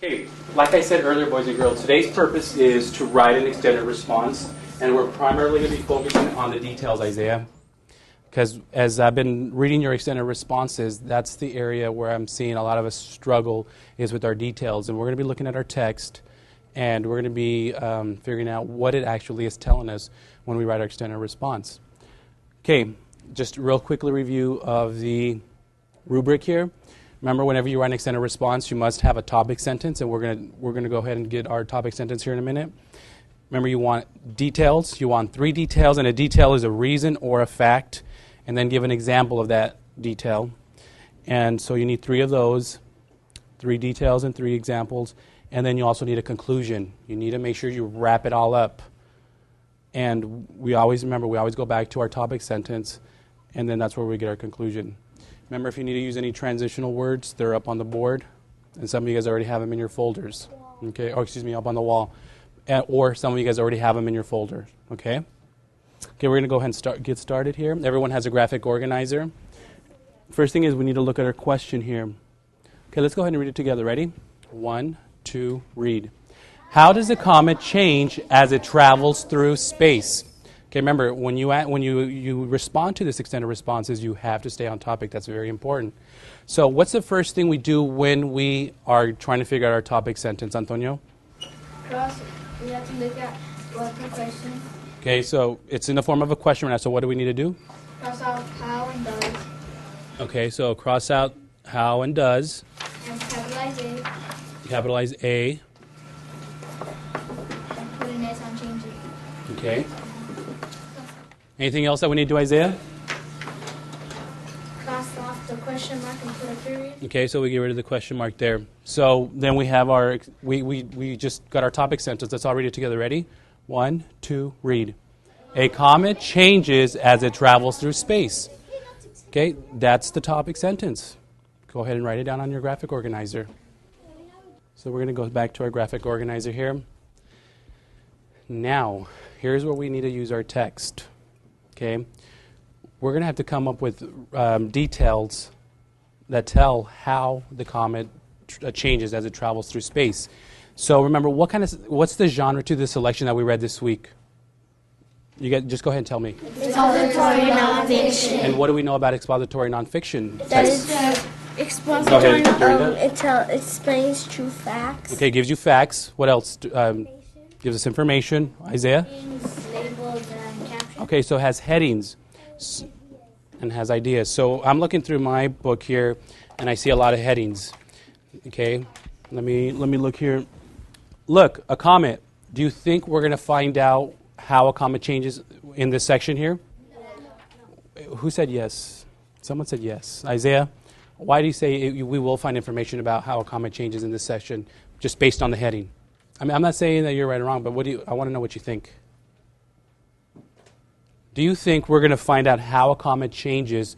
Okay, like I said earlier, boys and girls, today's purpose is to write an extended response, and we're primarily going to be focusing on the details, Isaiah. Because as I've been reading your extended responses, that's the area where I'm seeing a lot of us struggle is with our details. And we're going to be looking at our text, and we're going to be figuring out what it actually is telling us when we write our extended response. Okay, just real quickly review of the rubric here. Remember, whenever you write an extended response, you must have a topic sentence, and we're going to go ahead and get our topic sentence here in a minute. Remember, you want details. You want 3 details, and a detail is a reason or a fact, and then give an example of that detail. And so you need 3 of those, 3 details and 3 examples, and then you also need a conclusion. You need to make sure you wrap it all up. And we always go back to our topic sentence, and then that's where we get our conclusion. Remember, if you need to use any transitional words, they're up on the board, and some of you guys already have them in your folders. Okay, up on the wall. Or some of you guys already have them in your folder. Okay? Okay, we're going to go ahead and get started here. Everyone has a graphic organizer. First thing is we need to look at our question here. Okay, let's go ahead and read it together. Ready? 1, 2, read. How does a comet change as it travels through space? Okay, remember, when you respond to this extended responses, you have to stay on topic. That's very important. So what's the first thing we do when we are trying to figure out our topic sentence, Antonio? We have to look at what the question. Okay, so it's in the form of a question right now, so what do we need to do? Cross out how and does. Okay, so cross out how and does. And capitalize A. Capitalize A. And put an S on change it. Okay. Anything else that we need to do, Isaiah? Cross off the question mark and put a period. Okay, so we get rid of the question mark there. So then we have our, we just got our topic sentence. Let's all read it together. Ready? 1, 2, read. A comet changes as it travels through space. Okay, that's the topic sentence. Go ahead and write it down on your graphic organizer. So we're going to go back to our graphic organizer here. Now, here's where we need to use our text. Okay, we're going to have to come up with details that tell how the comet changes as it travels through space. So remember, what's the genre to the selection that we read this week? Just go ahead and tell me. Expository nonfiction. And what do we know about expository nonfiction? That is expository. It explains true facts. Okay, gives you facts. What else? Gives us information. Isaiah? Labels and captions. Okay, so it has headings and has ideas. So I'm looking through my book here, and I see a lot of headings. Okay, let me look here. Look, a comet. Do you think we're going to find out how a comet changes in this section here? Who said yes? Someone said yes. Isaiah, why do you say we will find information about how a comet changes in this section just based on the heading? I mean, I'm not saying that you're right or wrong, but I want to know what you think. Do you think we're going to find out how a comet changes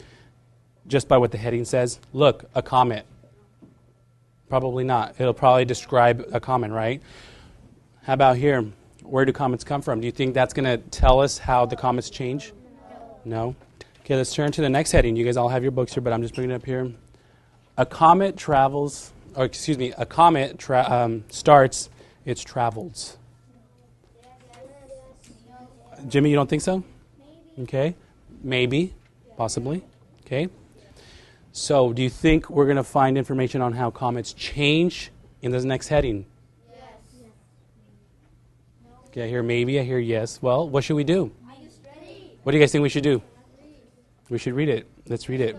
just by what the heading says? Look, a comet. Probably not. It'll probably describe a comet, right? How about here? Where do comets come from? Do you think that's going to tell us how the comets change? No? Okay, let's turn to the next heading. You guys all have your books here, but I'm just bringing it up here. A comet starts its travels. Jimmy, you don't think so? Okay. Maybe. Possibly. Okay. So, do you think we're going to find information on how comets change in this next heading? Yes. Okay, I hear maybe, I hear yes. Well, what should we do? What do you guys think we should do? We should read it. Let's read it.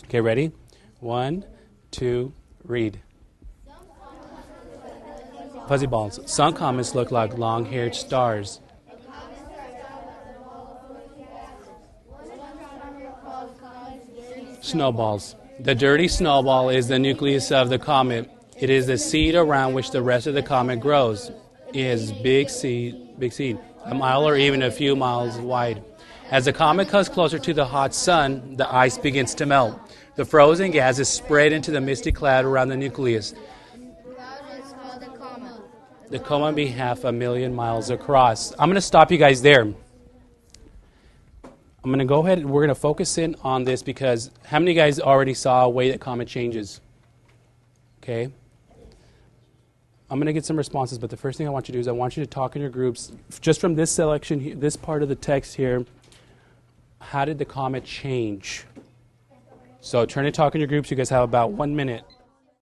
Okay, ready? 1, 2, read. Fuzzy balls. Some comets look like long-haired stars. Snowballs. The dirty snowball is the nucleus of the comet. It is the seed around which the rest of the comet grows. It is big seed, a mile or even a few miles wide. As the comet comes closer to the hot sun, the ice begins to melt. The frozen gas is spread into the misty cloud around the nucleus. The comet be 500,000 miles across. I'm going to stop you guys there. I'm going to go ahead and we're going to focus in on this because how many of you guys already saw a way that comet changes? Okay. I'm going to get some responses, but the first thing I want you to do is I want you to talk in your groups, just from this selection, this part of the text here. How did the comet change? So turn and talk in your groups. You guys have about 1 minute.